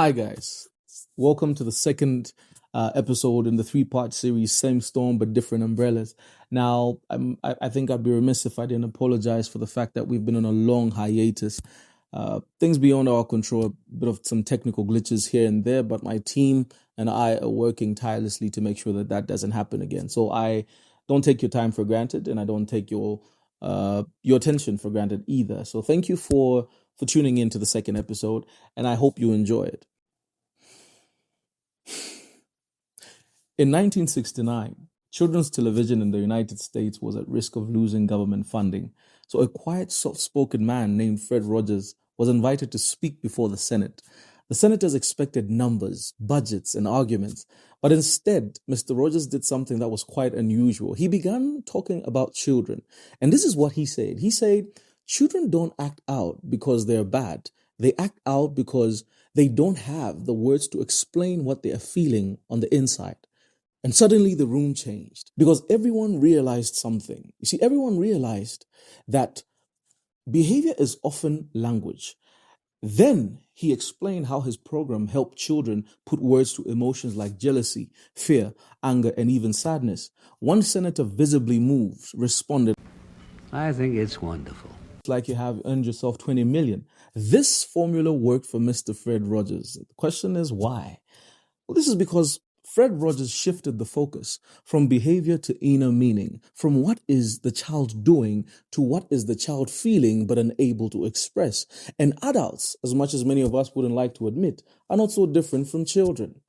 Hi guys, welcome to the second episode in the three-part series, Same Storm but Different Umbrellas. Now, I think I'd be remiss if I didn't apologize for the fact that we've been on a long hiatus. Things beyond our control, a bit of some technical glitches here and there, but my team and I are working tirelessly to make sure that that doesn't happen again. So I don't take your time for granted, and I don't take your attention for granted either. So thank you for tuning in to the second episode, and I hope you enjoy it. In 1969, children's television in the United States was at risk of losing government funding. So a quiet, soft-spoken man named Fred Rogers was invited to speak before the Senate. The senators expected numbers, budgets, and arguments. But instead, Mr. Rogers did something that was quite unusual. He began talking about children. And this is what he said. He said, children don't act out because they're bad. They act out because they don't have the words to explain what they are feeling on the inside. And suddenly the room changed because everyone realized something. You see, everyone realized that behavior is often language. Then he explained how his program helped children put words to emotions like jealousy, fear, anger, and even sadness. One senator, visibly moved, responded, I think it's wonderful. Like you have earned yourself 20 million. This formula worked for Mr. Fred Rogers. The question is why? Well, this is because Fred Rogers shifted the focus from behavior to inner meaning, from what is the child doing to what is the child feeling but unable to express. And adults, as much as many of us wouldn't like to admit, are not so different from children.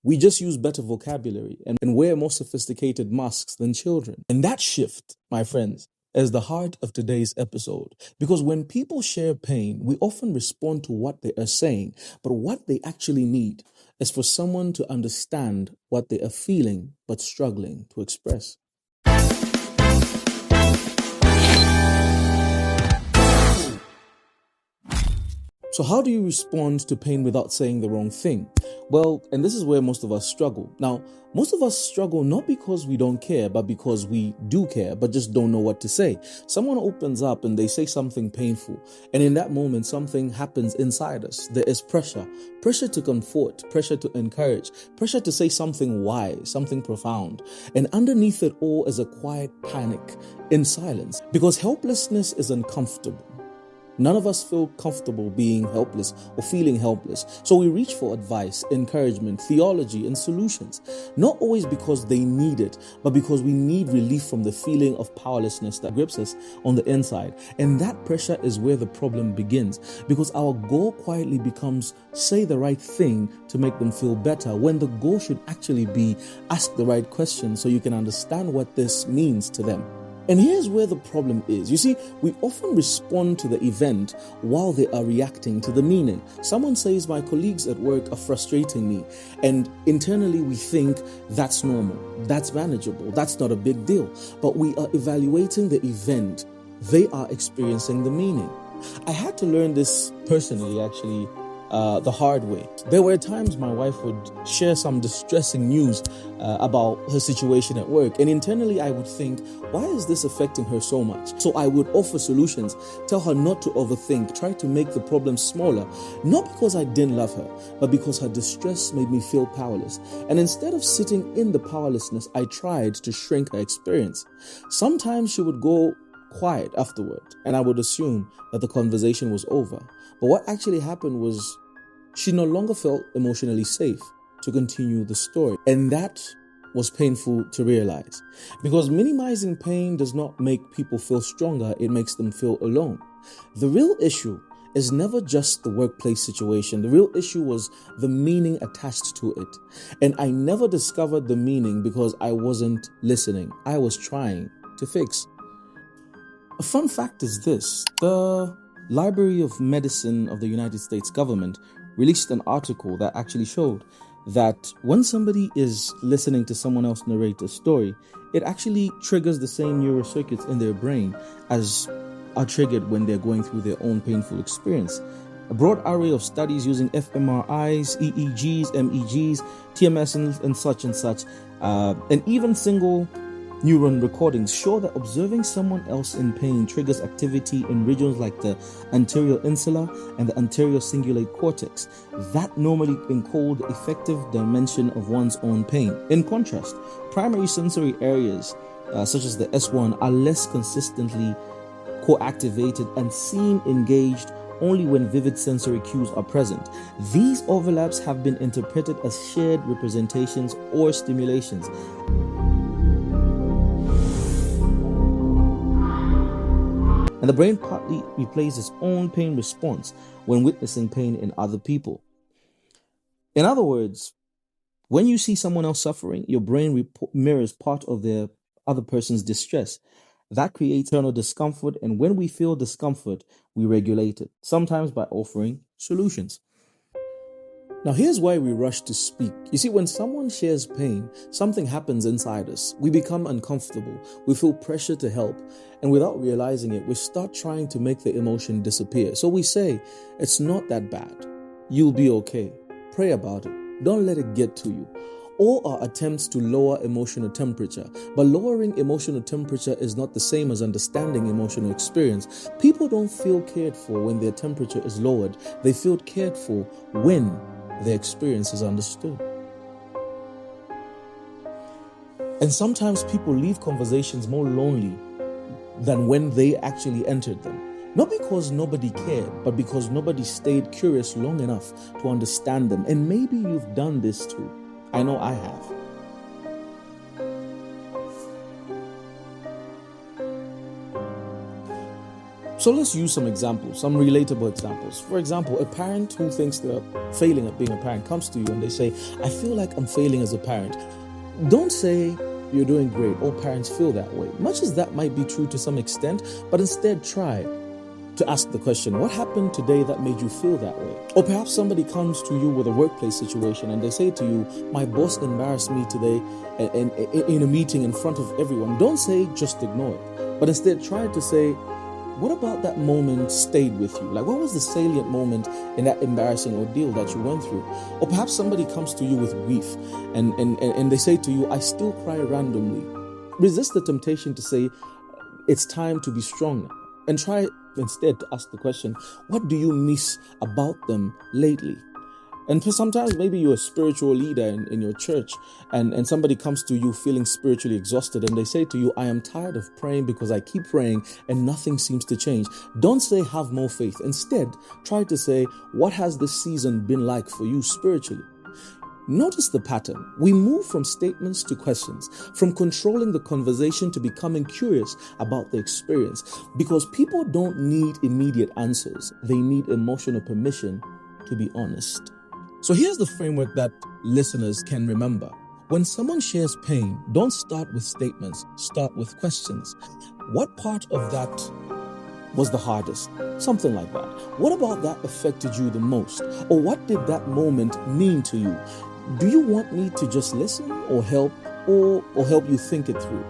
We just use better vocabulary and wear more sophisticated masks than children. And that shift, my friends, is the heart of today's episode. Because when people share pain, we often respond to what they are saying, but what they actually need is for someone to understand what they are feeling but struggling to express. So how do you respond to pain without saying the wrong thing? Well, and this is where most of us struggle. Now, most of us struggle not because we don't care, but because we do care, but just don't know what to say. Someone opens up and they say something painful, and in that moment, something happens inside us. There is pressure to comfort, pressure to encourage, pressure to say something wise, something profound. And underneath it all is a quiet panic in silence, because helplessness is uncomfortable. None of us feel comfortable being helpless or feeling helpless. So we reach for advice, encouragement, theology, and solutions. Not always because they need it, but because we need relief from the feeling of powerlessness that grips us on the inside. And that pressure is where the problem begins, because our goal quietly becomes say the right thing to make them feel better, when the goal should actually be ask the right question so you can understand what this means to them. And here's where the problem is. You see, we often respond to the event while they are reacting to the meaning. Someone says, my colleagues at work are frustrating me. And internally we think that's normal, that's manageable, that's not a big deal. But we are evaluating the event. They are experiencing the meaning. I had to learn this personally, actually, the hard way. There were times my wife would share some distressing news about her situation at work, and internally I would think, why is this affecting her so much? So I would offer solutions, tell her not to overthink, try to make the problem smaller, not because I didn't love her, but because her distress made me feel powerless. And instead of sitting in the powerlessness, I tried to shrink her experience. Sometimes she would go quiet afterward, and I would assume that the conversation was over. But what actually happened was she no longer felt emotionally safe to continue the story. And that was painful to realize, because minimizing pain does not make people feel stronger, it makes them feel alone. The real issue is never just the workplace situation. The real issue was the meaning attached to it. And I never discovered the meaning because I wasn't listening. I was trying to fix. A fun fact is this: the Library of Medicine of the United States government released an article that actually showed that when somebody is listening to someone else narrate a story, it actually triggers the same neural circuits in their brain as are triggered when they're going through their own painful experience. A broad array of studies using fMRIs, EEGs, MEGs, TMS, and such, and even single Neuron recordings show that observing someone else in pain triggers activity in regions like the anterior insula and the anterior cingulate cortex that normally encode the affective dimension of one's own pain. In contrast, primary sensory areas such as the S1 are less consistently co-activated and seen engaged only when vivid sensory cues are present. These overlaps have been interpreted as shared representations or stimulations. And the brain partly replays its own pain response when witnessing pain in other people. In other words, when you see someone else suffering, your brain mirrors part of the other person's distress. That creates internal discomfort, and when we feel discomfort, we regulate it, sometimes by offering solutions. Now, here's why we rush to speak. You see, when someone shares pain, something happens inside us. We become uncomfortable. We feel pressure to help. And without realizing it, we start trying to make the emotion disappear. So we say, it's not that bad. You'll be okay. Pray about it. Don't let it get to you. All are attempts to lower emotional temperature. But lowering emotional temperature is not the same as understanding emotional experience. People don't feel cared for when their temperature is lowered. They feel cared for when their experience is understood. And sometimes people leave conversations more lonely than when they actually entered them. Not because nobody cared, but because nobody stayed curious long enough to understand them. And maybe you've done this too. I know I have. So let's use some examples, some relatable examples. For example, a parent who thinks they're failing at being a parent comes to you and they say, I feel like I'm failing as a parent. Don't say you're doing great. All parents feel that way. Much as that might be true to some extent, but instead try to ask the question, what happened today that made you feel that way? Or perhaps somebody comes to you with a workplace situation and they say to you, my boss embarrassed me today in a meeting in front of everyone. Don't say, just ignore it, but instead try to say, what about that moment stayed with you? Like, what was the salient moment in that embarrassing ordeal that you went through? Or perhaps somebody comes to you with grief and they say to you, I still cry randomly. Resist the temptation to say, it's time to be strong now. And try instead to ask the question, what do you miss about them lately? And for sometimes maybe you're a spiritual leader in your church and somebody comes to you feeling spiritually exhausted and they say to you, I am tired of praying because I keep praying and nothing seems to change. Don't say have more faith. Instead, try to say, what has this season been like for you spiritually? Notice the pattern. We move from statements to questions, from controlling the conversation to becoming curious about the experience, because people don't need immediate answers. They need emotional permission to be honest. So here's the framework that listeners can remember. When someone shares pain, don't start with statements, start with questions. What part of that was the hardest? Something like that. What about that affected you the most? Or what did that moment mean to you? Do you want me to just listen or help or help you think it through?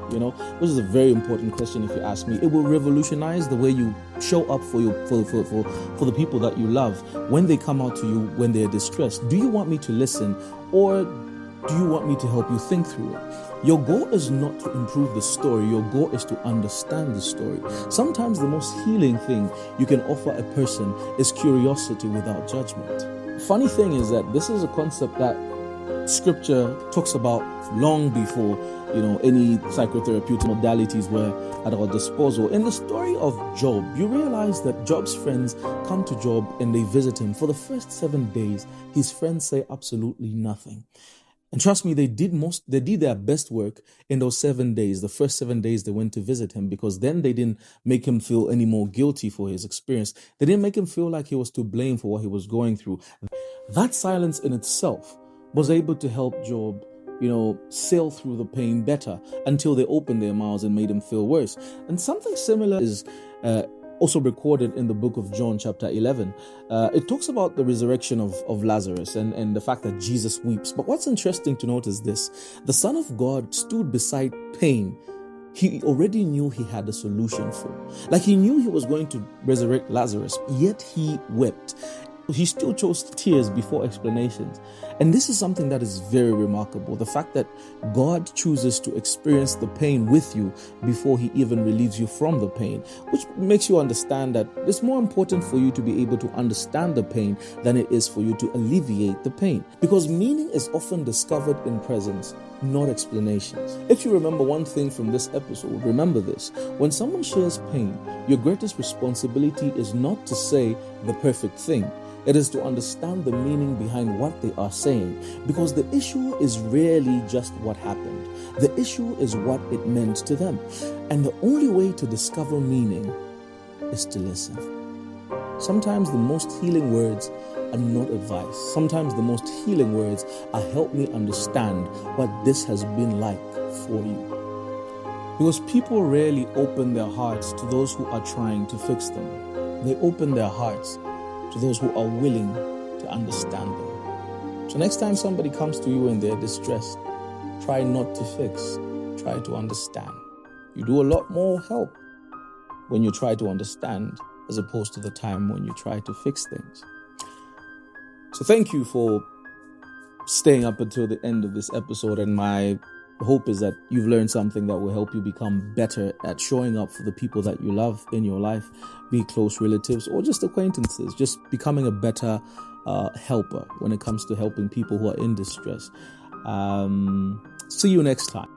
Which is a very important question if you ask me. It will revolutionize the way you show up for the people that you love when they come out to you when they're distressed. Do you want me to listen or do you want me to help you think through it? Your goal is not to improve the story. Your goal is to understand the story. Sometimes the most healing thing you can offer a person is curiosity without judgment. Funny thing is that this is a concept that Scripture talks about long before, any psychotherapeutic modalities were at our disposal. In the story of Job, you realize that Job's friends come to Job and they visit him. For the first 7 days, his friends say absolutely nothing. And trust me, they did their best work in those 7 days. The first 7 days they went to visit him, because then they didn't make him feel any more guilty for his experience. They didn't make him feel like he was to blame for what he was going through. That silence in itself was able to help Job, sail through the pain better until they opened their mouths and made him feel worse. And something similar is also recorded in the book of John chapter 11. It talks about the resurrection of Lazarus and the fact that Jesus weeps. But what's interesting to note is this: the Son of God stood beside pain he already knew he had a solution for. Like, he knew he was going to resurrect Lazarus, yet he wept. He still chose tears before explanations. And this is something that is very remarkable. The fact that God chooses to experience the pain with you before he even relieves you from the pain, which makes you understand that it's more important for you to be able to understand the pain than it is for you to alleviate the pain. Because meaning is often discovered in presence, not explanations. If you remember one thing from this episode, remember this. When someone shares pain, your greatest responsibility is not to say the perfect thing. It is to understand the meaning behind what they are saying, because the issue is rarely just what happened. The issue is what it meant to them. And the only way to discover meaning is to listen. Sometimes the most healing words are not advice. Sometimes the most healing words are help me understand what this has been like for you. Because people rarely open their hearts to those who are trying to fix them. They open their hearts to those who are willing to understand them. So next time somebody comes to you and they're distressed, try not to fix, try to understand. You do a lot more help when you try to understand as opposed to the time when you try to fix things. So thank you for staying up until the end of this episode, and my hope is that you've learned something that will help you become better at showing up for the people that you love in your life, be close relatives or just acquaintances, just becoming a better helper when it comes to helping people who are in distress. See you next time.